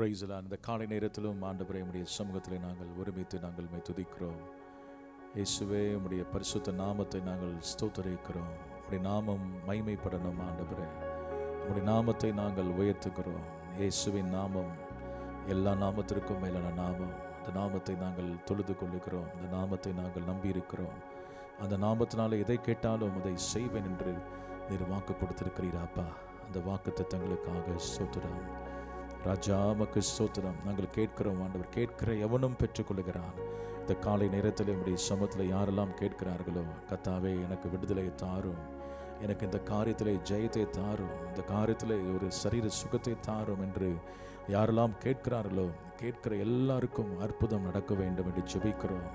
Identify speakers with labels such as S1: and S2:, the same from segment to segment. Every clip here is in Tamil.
S1: Price Lord. இந்த காலை நேரத்திலும் ஆண்டவரே உம்முடைய சமூகத்திலே நாங்கள் ஒருமித்து நாங்கள் உம்மை துதிக்கிறோம். இயேசுவே உம்முடைய பரிசுத்த நாமத்தை நாங்கள் ஸ்தோத்திரிக்கிறோம். உம்முடைய நாமம் மகிமைப்படணும் ஆண்டவரே. உம்முடைய நாமத்தை நாங்கள் உயர்த்துகிறோம். இயேசுவின் நாமம் எல்லா நாமத்திற்கும் மேலான நாமம். அந்த நாமத்தை நாங்கள் தொழுது கொள்ளுகிறோம். அந்த நாமத்தை நாங்கள் நம்பியிருக்கிறோம். அந்த நாமத்தினால எதை கேட்டாலும் அதை செய்வேன் என்று நீர் வாக்கு கொடுத்திருக்கிறீராப்பா. அந்த வாக்குத்தத்தங்களுக்காக ஸ்தோத்திரம் ராஜா, உமக்கு ஸ்தோத்திரம். நாங்கள் கேட்கிறோம் ஆண்டவர். கேட்கிற எவனும் பெற்றுக்கொள்ளுகிறான். இந்த காலை நேரத்தில் உம்முடைய சமூகத்தில் யாரெல்லாம் கேட்கிறார்களோ, கர்த்தாவே எனக்கு விடுதலை தாரும், எனக்கு இந்த காரியத்திலே ஜெயத்தை தாரும், இந்த காரியத்திலே ஒரு சரீர சுகத்தை தாரும் என்று யாரெல்லாம் கேட்கிறார்களோ, கேட்கிற எல்லாருக்கும் அற்புதம் நடக்க வேண்டும் என்று ஜெபிக்கிறோம்.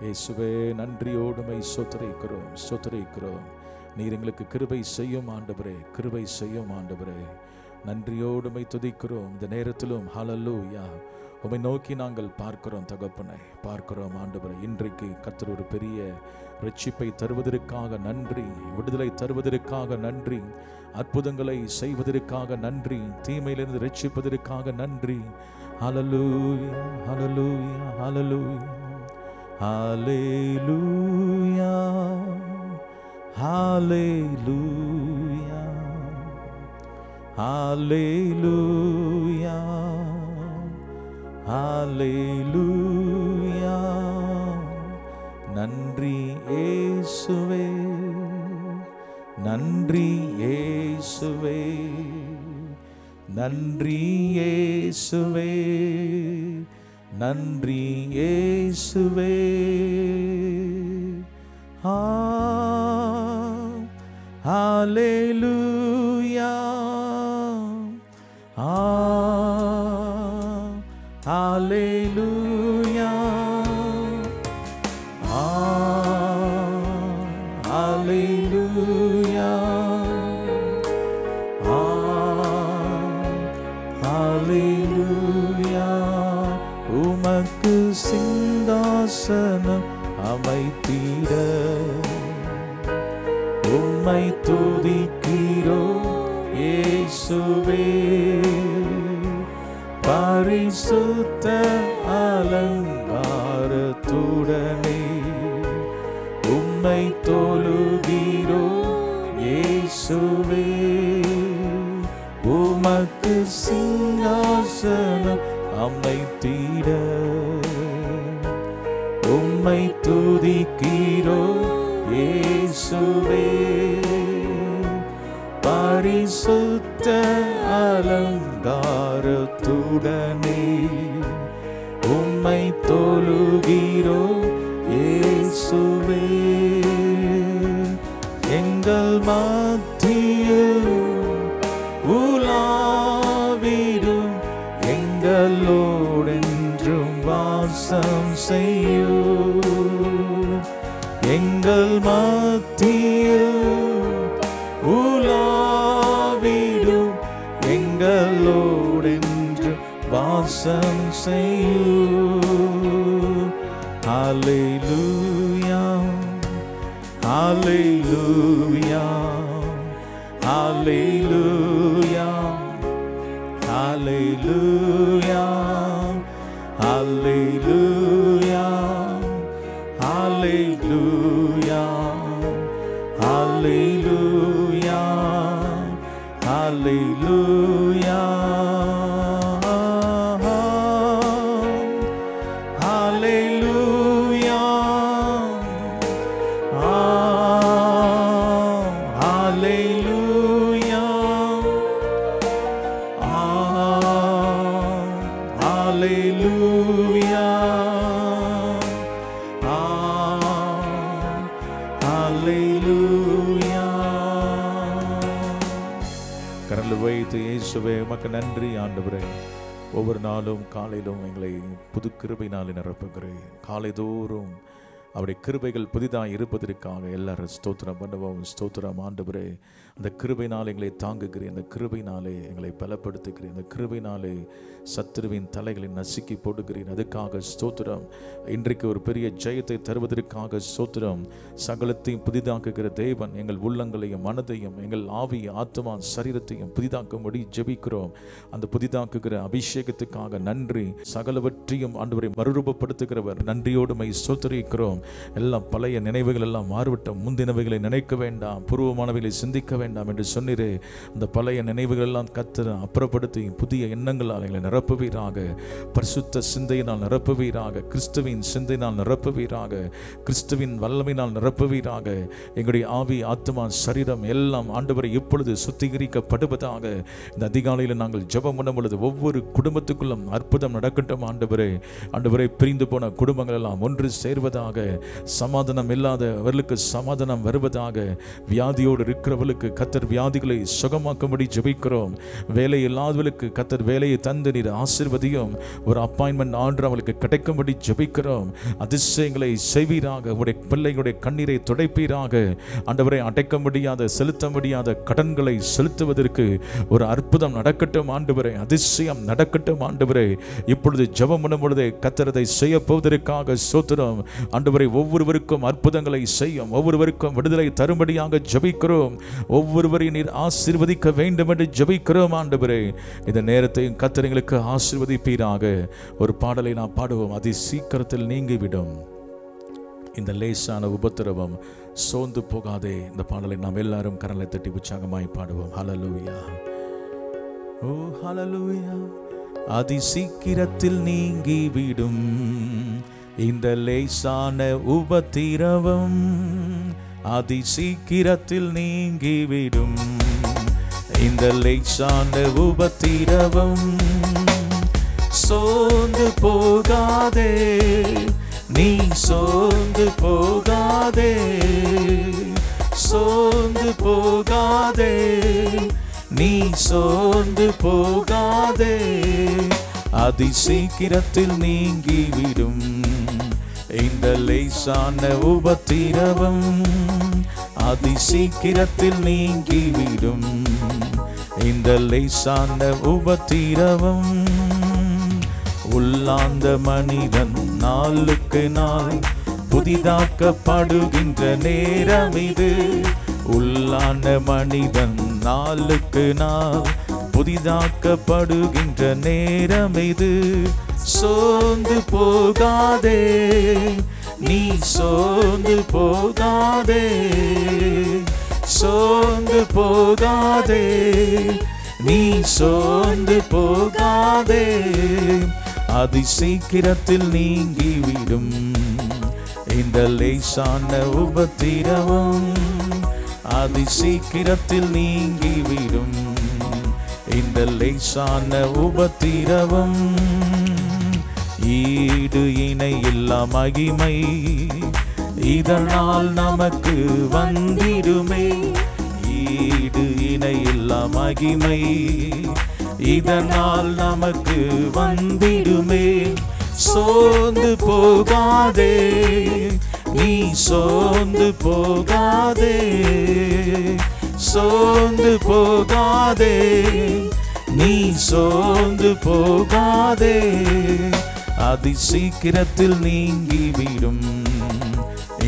S1: இயேசுவே நன்றியோடுமை ஸ்தோத்திரிக்கிறோம். நீர் எங்களுக்கு கிருபை செய்யும் ஆண்டவரே, கிருபை செய்யும் ஆண்டவரே. நன்றியோடுமை துதிக்கிறோம். இந்த நேரத்திலும் ஹல்லேலூயா உம்மை நோக்கி நாங்கள் பார்க்கிறோம் தகப்பனை, பார்க்கிறோம் ஆண்டவரே. இன்றைக்கு கர்த்தர் ஒரு பெரிய ரட்சிப்பை தருவதற்காக நன்றி, விடுதலை தருவதற்காக நன்றி, அற்புதங்களை செய்வதற்காக நன்றி, தீமையிலிருந்து ரட்சிப்பதற்காக நன்றி. ஹல்லேலூயா ஹல்லேலூயா ஹல்லேலூயா ஹல்லேலூயா ஹல்லேலூயா ஹல்லேலூயா ஹல்லேலூயா. நன்றி இயேசுவே, நன்றி இயேசுவே, நன்றி இயேசுவே, நன்றி இயேசுவே. ஹல்லேலூயா ஹல்லேலூயா ஹல்லேலூயா ஹல்லேலூயா. உமக்கு சிங்காசனம் அமைத்திட உம்மை துதிக்கிறோம் இயேசுவே. பரிசுத்த அலங்காரத்துடனே உம்மை தொழுகிறோம் இயேசுவே. உமக்கு சிங்காசனம் அமைத்திட உம்மை துதிக்கிறோம் இயேசுவே. பரிசுத்த அலங்காரத்துடனே உம்மை தொழுகிறோம் இயேசுவே. எங்கள் மத்தியில் உலாவிடும் எங்களோடென்றும் வாசம் செய்யும். எங்கள் மத்தியில் உலாவிடும் எங்களோடென்று வாசம் செய்யும். ஹல்லேலூயா ஹல்லேலூயா ஹல்லேலூயா ஹல்லேலூயா ஹல்லேலூயா ஹல்லேலூயா ஹல்லேலூயா ஹல்லேலூயா ஹல்லேலூயா ஹல்லேலூயா ஹல்லேலூயா ஹல்லேலூயா. கரங்களை வைத்து இயேசுவே உமக்கு நன்றி ஆண்டவரே. ஒவ்வொரு நாளும் காலையிலும் எங்களை புது கிருபையினாலே நிரப்புகிறேன். காலைதோறும் அவருடைய கிருபைகள் புதிதாக இருப்பதற்காக எல்லாரும் ஸ்தோத்திரம் பண்ணுவோம். ஸ்தோத்திரம் ஆண்டவரே. அந்த கிருபையினால் எங்களை தாங்குகிறேன், அந்த கிருபையினாலே எங்களை பலப்படுத்துகிறேன், அந்த கிருபையினாலே சத்துருவின் தலைகளை நசுக்கி போடுகிறேன். அதுக்காக ஸ்தோத்திரம். இன்றைக்கு ஒரு பெரிய ஜெயத்தை தருவதற்காக ஸ்தோத்திரம். சகலத்தையும் புதிதாக்குகிற தேவன் எங்கள் உள்ளங்களையும் மனதையும் எங்கள் ஆவி ஆத்மா சரீரத்தையும் புதிதாக்கும்படி ஜெபிக்கிறோம். அந்த புதிதாக்குகிற அபிஷேகத்துக்காக நன்றி. சகலவற்றையும் ஆண்டவரை மறுரூபப்படுத்துகிறவர், நன்றியோடு மை ஸ்தோத்திரிக்கிறோம். எல்லாம் பழைய நினைவுகள் எல்லாம் மாறுவிட்டோம். முந்தினவைகளை நினைக்க வேண்டாம், பூர்வமானவைகளை சிந்திக்க வேண்டாம் என்று சொன்னீரே. அந்த பழைய நினைவுகள் எல்லாம் கர்த்தர் அப்புறப்படுத்தி புதிய எண்ணங்களால் எங்களை நிரப்புவீராக. பரிசுத்த சிந்தையினால் நிரப்புவீராக, கிறிஸ்துவின் சிந்தையினால் நிரப்புவீராக, கிறிஸ்துவின் வல்லமையினால் நிரப்புவீராக. எங்களுடைய ஆவி ஆத்மா சரீரம் எல்லாம் ஆண்டவரை இப்பொழுது சுத்திகரிக்கப்படுவதாக. இந்த அதிகாலையில் நாங்கள் ஜெபம் பண்ணும் பொழுது ஒவ்வொரு குடும்பத்துக்குள்ளும் அற்புதம் நடக்கட்டும் ஆண்டவரே. ஆண்டவரை பிரிந்து போன குடும்பங்கள் எல்லாம் ஒன்று சேர்வதாக. சமாதானம் இல்லாதவர்களுக்கு சமாதானம் வருவதாக. வியாதியோடு இருக்கிறவர்களுக்கு கர்த்தர் வியாதிகளை சுகமாக்கும்படி ஜெபிக்கிறோம். வேலை இல்லாதவர்களுக்கு கர்த்தர் வேலையை தந்து நீர் ஆசீர்வதியும். ஒரு அப்பாயின்மெண்ட் ஆர்டர் அவளுக்கு கிடைக்கும்படி ஜெபிக்கிறோம். அதிசயங்களை செய்வீராக. உடைய பிள்ளைகளுடைய கண்ணீரை துடைப்பீராக. ஆண்டவரை அடைக்க முடியாத செலுத்த முடியாத கடன்களை செலுத்துவதற்கு ஒரு அற்புதம் நடக்கட்டும் ஆண்டவரே. அதிசயம் நடக்கட்டும் ஆண்டவரே. இப்பொழுது ஜெபம் பண்ணும் பொழுதே கர்த்தர் அதை செய்ய போவதற்காக ஸ்தோத்திரம். ஆண்டவரை ஒவ்வொருவருக்கும் அற்புதங்களை செய்யும், ஒவ்வொருவருக்கும் விடுதலை தரும்படியாக ஜெபிக்கிறோம். ஒவ்வொருவரையும் நீர் ஆசீர்வதிக்க வேண்டும் என்று ஜெபிக்கிறோம் ஆண்டவரே. இந்த நேரத்தையும் கர்த்தர் எங்களுக்கு ஆசீர்வதிப்பீராக. ஒரு பாடலை நாம் பாடுவோம். அதி சீக்கிரத்தில் நீங்கிவிடும் இந்த லேசான உபத்திரவம், சோர்ந்து போகாதே. இந்த பாடலை நாம் எல்லாரும் கரங்களை தட்டி உற்சாகமாய் பாடுவோம். ஹல்லேலூயா, ஓ ஹல்லேலூயா. அதி சீக்கிரத்தில் நீங்கிவிடும் இந்த லேசான உபத்திரவம், அதி சீக்கிரத்தில் நீங்கிவிடும் இந்த லேசான உபத்திரவம். சோர்ந்து போகாதே, நீ சோர்ந்து போகாதே, சோர்ந்து போகாதே, நீ சோர்ந்து போகாதே. அதி சீக்கிரத்தில் நீங்கிவிடும் இந்த லேசான உபத்திரவம், அதி சீக்கிரத்தில் நீங்கிவிடும் இந்த லேசான உபத்திரவம். உள்ளாந்த மனிதன் நாளுக்கு நாள் புதிதாக்கப்படுகின்ற நேரம் இது. உள்ளான மனிதன் நாளுக்கு நாள் புதிதாக்கப்படுகின்ற நேரம் இது. சோர்ந்து போகாதே, நீ சோர்ந்து போகாதே, சோர்ந்து போகாதே, நீ சோர்ந்து போகாதே. அதி சீக்கிரத்தில் நீங்கிவிடும் இந்த லேசான உபத்திரவம், அதி சீக்கிரத்தில் நீங்கிவிடும் இந்த லேசான உபத்திரவம். ஈடு இணை இல்லா மகிமை இதனால் நமக்கு வந்திடுமே. ஈடு இணை இல்லா மகிமை இதனால் நமக்கு வந்திடுமே. சோர்ந்து போகாதே, நீ சோர்ந்து போகாதே, சோர்ந்து போகாதே, நீ சோர்ந்து போகாதே. அதி சீக்கிரத்தில் நீங்கிவிடும்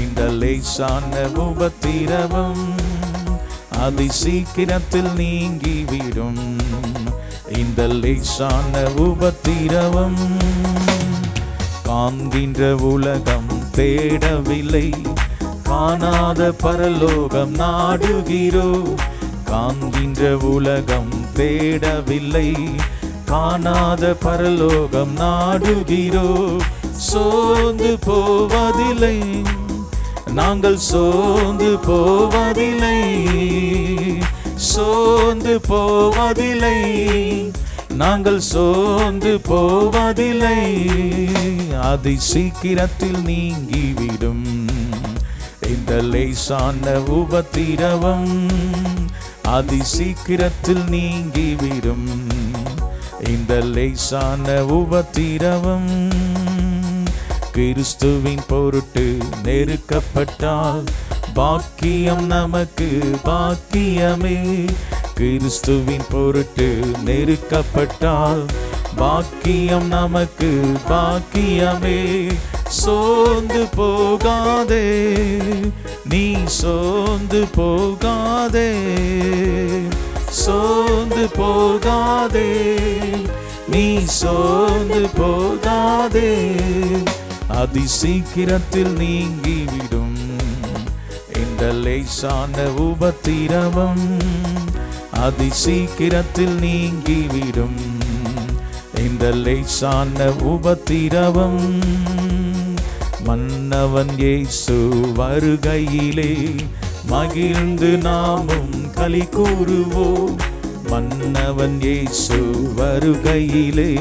S1: இந்த லேசான உபத்திரவம், அதி சீக்கிரத்தில் நீங்கிவிடும் இந்த லேசான உபத்திரவம். காண்கின்ற உலகம் தேடவில்லை, காணாத பரலோகம் நாடுகிறோ. காண்கின்ற உலகம் தேடவில்லை, காணாத பரலோகம் நாடுகிறோ. சோர்ந்து போவதில்லை, நாங்கள் சோர்ந்து போவதில்லை, சோர்ந்து போவதில்லை, நாங்கள் சோர்ந்து போவதில்லை. அதி சீக்கிரத்தில் நீங்கிவிடும் இந்த லேசான உபத்திரவம், அதி சீக்கிரத்தில் நீங்கிவிடும் இந்த லேசான உபத்திரவம். கிறிஸ்துவின் பொருட்டு நெருக்கப்பட்டால் பாக்கியம் நமக்கு பாக்கியமே. கிறிஸ்துவின் பொருட்டு நெருக்கப்பட்டால் பாக்கியம் நமக்கு பாக்கியமே. சோர்ந்து போகாதே, நீ சோர்ந்து போகாதே, சோர்ந்து போகாதே, நீ சோர்ந்து போகாதே. அதி சீக்கிரத்தில் நீங்கிவிடும் இந்த லேசான உபத்திரவம். அதி சீக்கிரத்தில் நீங்கிவிடும் இந்த லேசான உபத்திரவம். மன்னவன் இயேசு வருகையிலே மகிழ்ந்து நாமும் களி கூறுவோம். மன்னவன் இயேசு வருகையிலே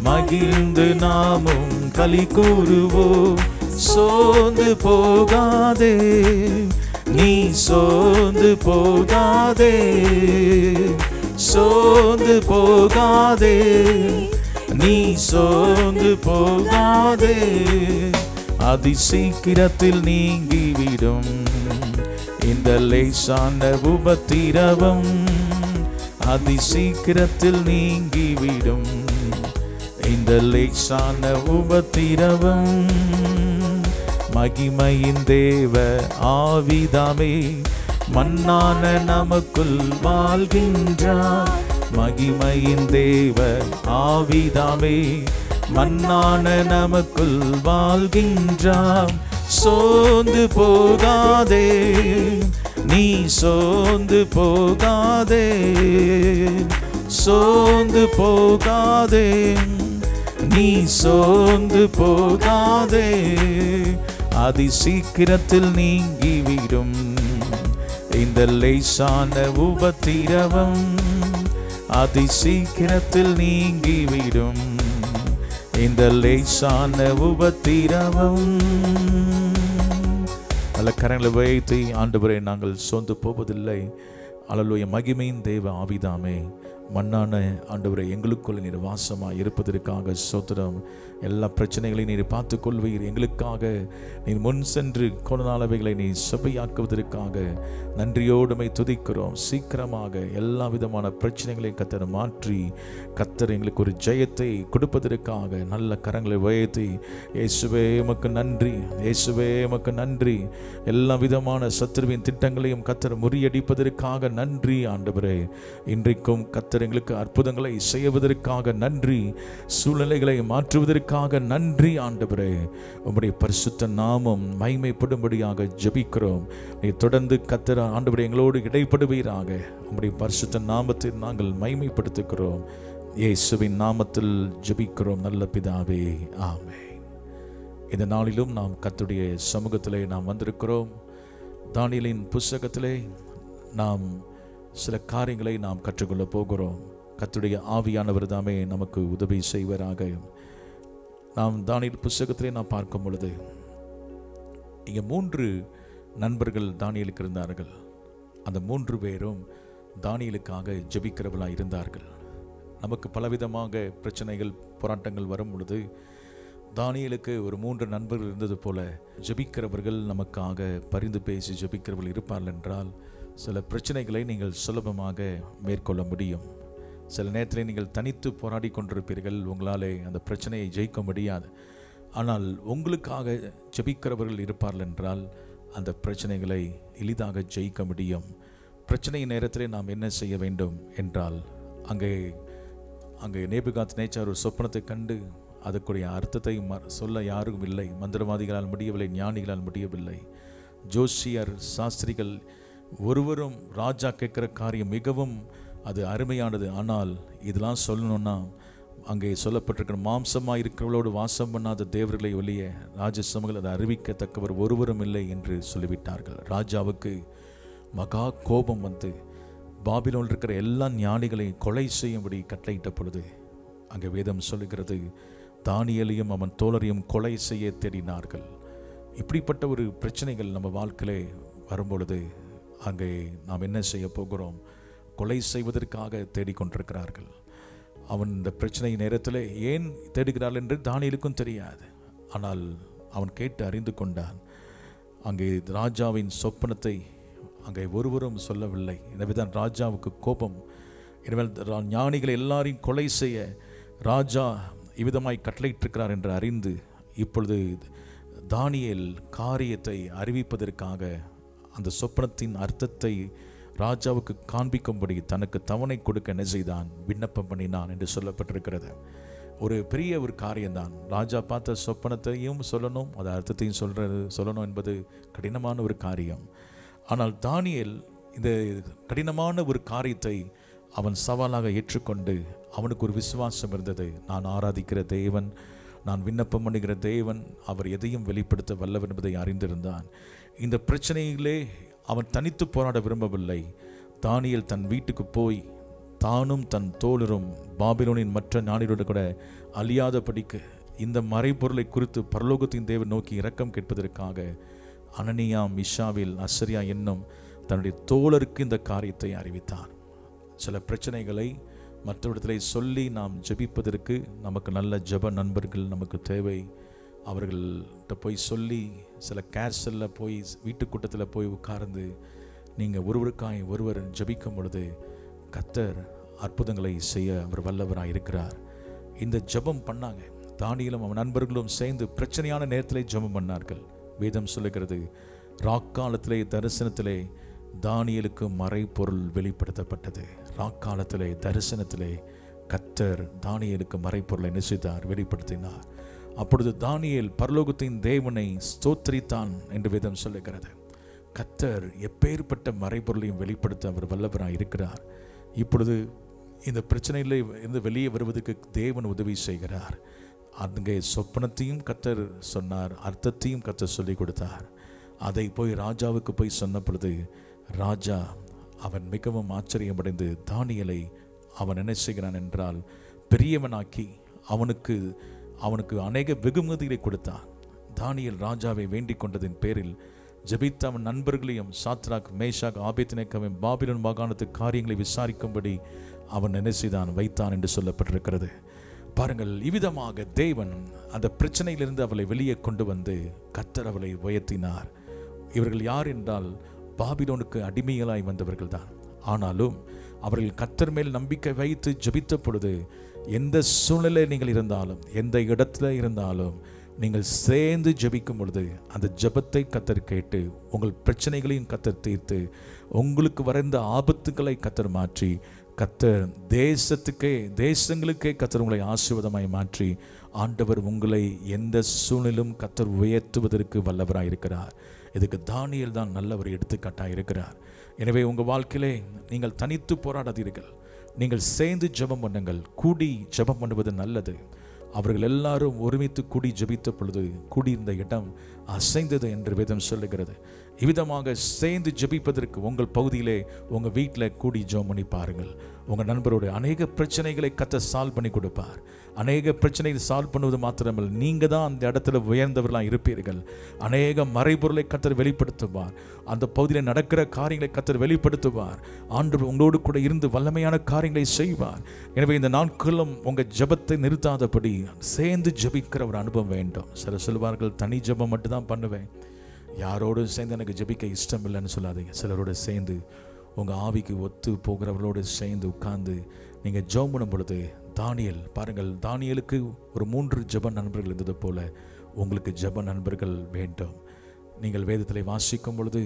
S1: மகிழ்ந்து நாமும் களி கூறுவோம். சோர்ந்து போகாதே, நீ சோர்ந்து போகாதே, சோர்ந்து போகாதே, நீ சோர்ந்து போகாதே. அதி சீக்கிரத்தில் நீங்கிவிடும் இந்த லேசான உபத்திரவம். அதி சீக்கிரத்தில் நீங்கிவிடும் இந்த லேசான உபத்திரவம். மகிமையின் தேவ ஆவிதாமே மண்ணான நமக்குள் வாழ்கின்றார். மகிமையின் தேவ ஆவிதாமே மண்ணான நமக்குள் வாழ்கின்றார். சோர்ந்து போகாதே, நீ சோர்ந்து போகாதே, சோர்ந்து போகாதே, நீ சோர்ந்து போகாதே. அதி சீக்கிரத்தில் நீங்கிவிடும் இந்த லேசான உபத்திரவம். அதி சீக்கிரத்தில் நீங்கிவிடும் இந்த லேசான உபத்திரவம். நல்ல கரங்களை வைத்து ஆண்டவரே, நாங்கள் சோர்ந்து போவதில்லை. அல்லேலூயா. மகிமையின் தேவ ஆவிதாமே மண்ணான ஆண்டவரே, எங்களுக்குள்ள நீர் வாசமாக இருப்பதற்காக ஸ்தோத்திரம். எல்லா பிரச்சனைகளையும் நீர் பார்த்து கொள்வீர். எங்களுக்காக நீர் முன் சென்று கொரோனாவைகளை நீர் சபையாக்குவதற்காக நன்றியோடுமை துதிக்கிறோம். சீக்கிரமாக எல்லா விதமான பிரச்சனைகளையும் கர்த்தர் மாற்றி கர்த்தர் எங்களுக்கு ஒரு ஜெயத்தை கொடுப்பதற்காக நல்ல கரங்களை உயர்த்தி இயேசுவே உமக்கு நன்றி, இயேசுவே உமக்கு நன்றி. எல்லா விதமான சத்துருவின் திட்டங்களையும் கர்த்தர் முறியடிப்பதற்காக நன்றி ஆண்டவரே. இன்றைக்கும் கர்த்தர் எங்களுக்கு அற்புதங்களை செய்வதற்காக நன்றி, சூழ்நிலைகளை மாற்றுவதற்காக நன்றி ஆண்டவரே. உம்முடைய பரிசுத்த நாமம் மகிமைப்படும்படியாக ஜெபிக்கிறோம். நீ தொடர்ந்து கர்த்தர் ஆண்டவரே எங்களோடு இடைப்படுவீராக. உம்முடைய பரிசுத்த நாமத்தை நாங்கள் மகிமைப்படுத்துகிறோம். இயேசுவின் நாமத்தில் ஜெபிக்கிறோம் நல்ல பிதாவே, ஆமென். இந்த நாளிலும் நாம் கர்த்தருடைய சமூகத்திலே நாம் வந்திருக்கிறோம். தானியேலின் புத்தகத்திலே நாம் சில காரியங்களை நாம் கற்றுக்கொள்ள போகிறோம். கர்த்தருடைய ஆவியானவர் தாமே நமக்கு உதவி செய்வராக. நாம் தானியேல் புத்தகத்திலே நாம் பார்க்கும் பொழுது இங்கே 3 நண்பர்கள் தானியேலுக்கு இருந்தார்கள். அந்த 3 பேரும் தானியேலுக்காக ஜெபிக்கிறவர்களாக இருந்தார்கள். நமக்கு பலவிதமாக பிரச்சனைகள் போராட்டங்கள் வரும் பொழுது தானியேலுக்கு ஒரு 3 நண்பர்கள் இருந்தது போல ஜெபிக்கிறவர்கள் நமக்காக பரிந்து பேசி ஜெபிக்கிறவர்கள் இருப்பார்கள் என்றால் சில பிரச்சனைகளை நீங்கள் சுலபமாக மேற்கொள்ள முடியும். சில நேரத்தில் நீங்கள் தனித்து போராடி கொண்டிருப்பீர்கள், உங்களாலே அந்த பிரச்சனையை ஜெயிக்க முடியாது. ஆனால் உங்களுக்காக ஜெபிக்கிறவர்கள் இருப்பார்கள் என்றால் அந்த பிரச்சனைகளை எளிதாக ஜெயிக்க முடியும். பிரச்சனை நேரத்தில் நாம் என்ன செய்ய வேண்டும் என்றால், அங்கே நேபுகாத்நேச்சார் ஒரு சொப்பனத்தை கண்டு அதற்குரிய அர்த்தத்தை சொல்ல யாரும் இல்லை. மந்திரவாதிகளால் முடியவில்லை, ஞானிகளால் முடியவில்லை, ஜோசியர் சாஸ்திரிகள் ஒருவரும். ராஜா கேட்குற காரியம் மிகவும் அது அருமையானது. ஆனால் இதெல்லாம் சொல்லணும்னா அங்கே சொல்லப்பட்டிருக்கிற மாம்சமாக இருக்கிறவர்களோடு வாசம் பண்ணாத தேவர்களை ஒழிய ராஜசமங்கள் அதை அறிவிக்கத்தக்கவர் ஒருவரும் இல்லை என்று சொல்லிவிட்டார்கள். ராஜாவுக்கு மகா கோபம் வந்து பாபிலோனில் இருக்கிற எல்லா ஞானிகளையும் கொலை செய்யும்படி கட்டளையிட்ட பொழுது அங்கே வேதம் சொல்லுகிறது, தானியேலையும் அவன் தோழரையும் கொலை செய்ய தேடினார்கள். இப்படிப்பட்ட ஒரு பிரச்சனைகள் நம்ம வாழ்க்கையிலே வரும்பொழுது அங்கே நாம் என்ன செய்ய போகிறோம்? கொலை செய்வதற்காக தேடிக்கொண்டிருக்கிறார்கள். அவன் இந்த பிரச்சனை நேரத்தில் ஏன் தேடுகிறாள் என்று தானியேலுக்கும் தெரியாது. ஆனால் அவன் கேட்டு அறிந்து கொண்டான். அங்கே ராஜாவின் சொப்பனத்தை அங்கே ஒருவரும் சொல்லவில்லை. எனவே தான் ராஜாவுக்கு கோபம். எனவே ஞானிகளை எல்லாரையும் கொலை செய்ய ராஜா இவ்விதமாய் கட்டளையிட்டிருக்கிறார் என்று அறிந்து இப்பொழுது தானியேல் காரியத்தை அறிவிப்பதற்காக அந்த சொப்பனத்தின் அர்த்தத்தை ராஜாவுக்கு காண்பிக்கும்படி தனக்கு தவணை கொடுக்க என்ன செய்தான்? விண்ணப்பம் பண்ணினான் என்று சொல்லப்பட்டிருக்கிறது. ஒரு பெரிய ஒரு காரியம்தான். ராஜா பார்த்த சொப்பனத்தையும் சொல்லணும், அது அர்த்தத்தையும் சொல்லணும் என்பது கடினமான ஒரு காரியம். ஆனால் தானியேல் இந்த கடினமான ஒரு காரியத்தை அவன் சவாலாக ஏற்றுக்கொண்டு அவனுக்கு ஒரு விசுவாசம் இருந்தது. நான் ஆராதிக்கிற தேவன், நான் விண்ணப்பம் பண்ணுகிற தேவன், அவர் எதையும் வெளிப்படுத்த வல்லவர் என்பதை அறிந்திருந்தான். இந்த பிரச்சனையிலே அவன் தனித்து போராட விரும்பவில்லை. தானியேல் தன் வீட்டுக்கு போய் தானும் தன் தோழரும் பாபிலோனின் மற்ற ஞானிகளோடு கூட அழியாதபடிக்கு இந்த மறைபொருளை குறித்து பரலோகத்தின் தேவன் நோக்கி இரக்கம் கேட்பதற்காக அனனியா, மிஷாவில், அசரியா என்னும் தன்னுடைய தோழருக்கு இந்த காரியத்தை அறிவித்தார். சில பிரச்சனைகளை மற்றவரிடத்திலே சொல்லி நாம் ஜெபிப்பதற்கு நமக்கு நல்ல ஜெப நண்பர்கள் நமக்கு தேவை. அவர்கள்ட்ட போய் சொல்லி சில கேர்சலில் போய் வீட்டு கூட்டத்தில் போய் உட்கார்ந்து நீங்கள் ஒருவருக்காய் ஒருவர் ஜெபிக்கும் பொழுது கர்த்தர் அற்புதங்களை செய்ய அவர் வல்லவராக இருக்கிறார். இந்த ஜெபம் பண்ணாங்க. தானியேலும் அவன் நண்பர்களும் சேர்ந்து பிரச்சனையான நேரத்திலே ஜெபம் பண்ணார்கள். வேதம் சொல்லுகிறது, ராக்காலத்திலே தரிசனத்திலே தானியேலுக்கு மறைபொருள் வெளிப்படுத்தப்பட்டது. ராக்காலத்திலே தரிசனத்திலே கர்த்தர் தானியேலுக்கு மறைபொருளை நிச்சயித்தார், வெளிப்படுத்தினார். அப்பொழுது தானியேல் பரலோகத்தின் தேவனை ஸ்தோத்திரித்தான் என்று வேதம் சொல்லுகிறது. கர்த்தர் எப்பேற்பட்ட மறைபொருளையும் வெளிப்படுத்த அவர் வல்லவராக இருக்கிறார். இப்பொழுது இந்த பிரச்சனையிலே இருந்து வெளியே வருவதற்கு தேவன் உதவி செய்கிறார். அங்கே சொப்பனத்தையும் கர்த்தர் சொன்னார், அர்த்தத்தையும் கர்த்தர் சொல்லிக் கொடுத்தார். அதை போய் ராஜாவுக்கு போய் சொன்ன பொழுது ராஜா அவன் மிகவும் ஆச்சரியமடைந்து தானியேலை அவன் என்ன செய்கிறான் என்றால் பெரியவனாக்கி அவனுக்கு அநேக வெகுமதிகளை கொடுத்தான். தானியேல் ராஜாவை வேண்டிக் கொண்டதின் பேரில் ஜெபித்த அவன் நண்பர்களையும் சாத்ராக், மேஷாக், ஆபேத்நேகோவையும் பாபிலோன் மாகாணத்து காரியங்களை விசாரிக்கும்படி அவன் என்ன செய்தான்? வைத்தான் என்று சொல்லப்பட்டிருக்கிறது. பாருங்கள், இவ்விதமாக தேவன் அந்த பிரச்சனையிலிருந்து அவளை வெளியே கொண்டு வந்து கர்த்தர் அவளை உயர்த்தினார். இவர்கள் யார் என்றால் பாபிலோனுக்கு அடிமைகளாய் வந்தவர்கள் தான். ஆனாலும் அவர்கள் கர்த்தர் மேல் நம்பிக்கை வைத்து ஜெபித்த பொழுது எந்த சூழ்நிலை நீங்கள் இருந்தாலும், எந்த இடத்துல இருந்தாலும் நீங்கள் சேர்ந்து ஜெபிக்கும் பொழுது அந்த ஜெபத்தை கர்த்தர் கேட்டு உங்கள் பிரச்சனைகளையும் கர்த்தர் தீர்த்து உங்களுக்கு வரைந்த ஆபத்துக்களை கர்த்தர் மாற்றி கர்த்தர் தேசங்களுக்கே கர்த்தர் உங்களை ஆசீர்வாதமாய் மாற்றி ஆண்டவர் உங்களை எந்த சூழ்நிலும் கர்த்தர் உயர்த்துவதற்கு வல்லவராக இருக்கிறார். இதுக்கு தானியேல் தான் நல்ல ஒரு எடுத்துக்காட்டாக இருக்கிறார். எனவே உங்கள் வாழ்க்கையிலே நீங்கள் தனித்து போராடாதீர்கள், நீங்கள் சேர்ந்து ஜெபம் பண்ணுங்கள். கூடி ஜெபம் பண்ணுவது நல்லது. அவர்கள் எல்லாரும் ஒருமித்து கூடி ஜெபித்த பொழுது கூடியிருந்த இடம் அசைந்தது என்று வேதம் சொல்லுகிறது. இவ்விதமாக சேர்ந்து ஜெபிப்பதற்கு உங்கள் பகுதியிலே உங்கள் வீட்டில் கூடி ஜெபம் பண்ணி பாருங்கள். உங்கள் நண்பரோடு அநேக பிரச்சனைகளை கர்த்தர் சால்வ் பண்ணி கொடுப்பார். அநேக பிரச்சனைகளை சால்வ் பண்ணுவது மாத்திரமல்ல, நீங்கள் தான் அந்த இடத்துல உயர்ந்தவர்களாக இருப்பீர்கள். அநேக மறைபொருளை கர்த்தர் வெளிப்படுத்துவார். அந்த பகுதியில் நடக்கிற காரியங்களை கர்த்தர் வெளிப்படுத்துவார். ஆண்டவர் உங்களோடு கூட இருந்து வல்லமையான காரியங்களை செய்வார். எனவே இந்த நாட்களும் உங்கள் ஜெபத்தை நிறுத்தாதபடி சேர்ந்து ஜெபிக்கிற ஒரு அனுபவம் வேண்டும். சிலர் சொல்வார்கள், தனி ஜெபம் மட்டும் தான் பண்ணுவேன், யாரோடு சேர்ந்து எனக்கு ஜெபிக்க இஷ்டம் இல்லைன்னு சொல்லாதீங்க. சிலரோடு சேர்ந்து உங்கள் ஆவிக்கு ஒத்து போகிறவர்களோடு சேர்ந்து உட்கார்ந்து நீங்கள் ஜெபம் பண்ணும் பொழுது தானியேல் பாருங்கள், தானியேலுக்கு ஒரு 3 ஜெப நண்பர்கள் இருந்தது போல உங்களுக்கு ஜெப நண்பர்கள் வேண்டும். நீங்கள் வேதத்தில் வாசிக்கும் பொழுது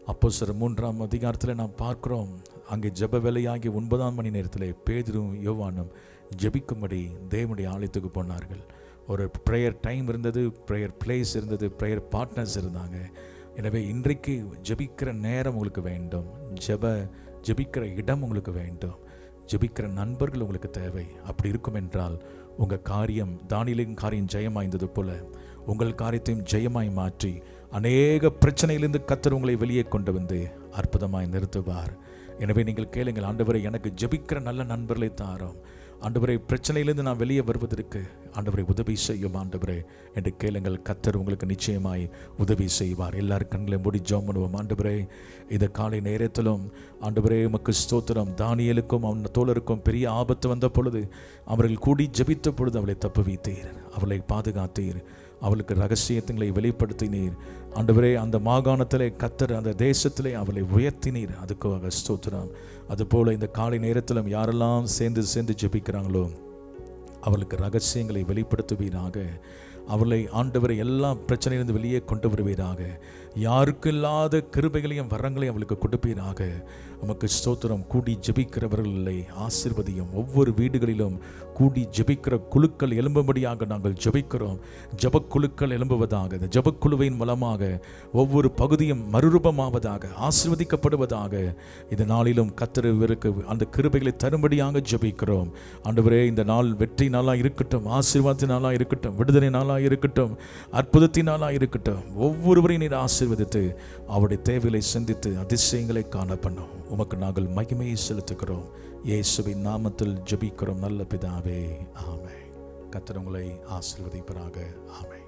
S1: அப்போஸ்தலர் 3ஆம் அதிகாரத்தில் நாம் பார்க்கிறோம், அங்கே ஜெப வேலையாகி 9ஆம் மணி நேரத்தில் பேதுரும் யோவானும் ஜெபிக்கும்படி தேவனுடைய ஆலயத்துக்கு போனார்கள். ஒரு ப்ரேயர் டைம் இருந்தது, ப்ரேயர் பிளேஸ் இருந்தது, ப்ரேயர் பார்ட்னர்ஸ் இருந்தாங்க. எனவே இன்றைக்கு ஜெபிக்கிற நேரம் உங்களுக்கு வேண்டும், ஜெபிக்கிற இடம் உங்களுக்கு வேண்டும், ஜெபிக்கிற நண்பர்கள் உங்களுக்கு தேவை. அப்படி இருக்கும் என்றால் உங்கள் காரியம் தானியேலின் காரியம் ஜெயமாய்ந்தது போல உங்கள் காரியத்தையும் ஜெயமாய் மாற்றி அநேக பிரச்சனையிலிருந்து கர்த்தர் உங்களை வெளியே கொண்டு வந்து அற்புதமாய் நிறுத்துவார். எனவே நீங்கள் கேளுங்கள், ஆண்டவரே எனக்கு ஜெபிக்கிற நல்ல நண்பர்களை தாரோம். ஆண்டவரே பிரச்சனையிலிருந்து நான் வெளியே வருவதற்கு ஆண்டவரை உதவி செய்யும் ஆண்டவரே என்று கேளுங்கள். கர்த்தர் உங்களுக்கு நிச்சயமாய் உதவி செய்வார். எல்லாரும் கண்களை மூடி ஜெபம் பண்ணுவோம். ஆண்டவரே, இந்த காலை நேரத்திலும் ஆண்டவரே உமக்கு ஸ்தோத்திரம். தானியேலுக்கும் அவன் தோழருக்கும் பெரிய ஆபத்து வந்த பொழுது அவர்கள் கூடி ஜெபித்த பொழுது அவளை தப்புவித்தீர், அவளை பாதுகாத்தீர், அவளுக்கு ரகசியங்களை வெளிப்படுத்தினீர். ஆண்டவரே, அந்த மாகாணத்திலே கர்த்தர் அந்த தேசத்திலே அவளை உயர்த்தினீர். அதுக்காக ஸ்தோத்திரம். அதுபோல் இந்த காலை நேரத்திலும் யாரெல்லாம் சேர்ந்து ஜெபிக்கிறாங்களோ அவளுக்கு ரகசியங்களை வெளிப்படுத்துவீராக. அவளை ஆண்டவரை எல்லா பிரச்சனையிலிருந்து வெளியே கொண்டு வருவீராக. யாருக்கு இல்லாத கிருபைகளையும் வரங்களையும் அவளுக்கு கொடுப்பீராக. உமக்கு ஸ்தோத்திரம். கூடி ஜெபிக்கிறவர்களை ஆசீர்வதியும். ஒவ்வொரு வீடுகளிலும் கூடி ஜெபிக்கிற குழுக்கள் எழும்பும்படியாக நாங்கள் ஜெபிக்கிறோம். ஜெபக்குழுக்கள் எழும்புவதாக, இந்த ஜெபக்குழுவின் மூலமாக ஒவ்வொரு பகுதியும் மறுரூபமாவதாக, ஆசீர்வதிக்கப்படுவதாக. இந்த நாளிலும் கர்த்தர் இவருக்கு அந்த கிருபைகளை தரும்படியாக ஜெபிக்கிறோம். ஆண்டவரே, இந்த நாள் வெற்றி நாளாக இருக்கட்டும், ஆசீர்வாதத்தின் நாளாக இருக்கட்டும், விடுதலை நாளாக இருக்கட்டும், அற்புதத்தின் நாளாக இருக்கட்டும். ஒவ்வொருவரையும் நீர் ஆசீர்வதித்து அவருடைய தேவைகளை சந்தித்து அதிசயங்களை காண பண்ணும். உமக்கு நாங்கள் மகிமையை செலுத்துகிறோம். இயேசுவின் நாமத்தில் ஜெபிக்கிறோம் நல்ல பிதாவே, ஆமென். கர்த்தர் உங்களை ஆசீர்வதிப்பாராக. ஆமென்.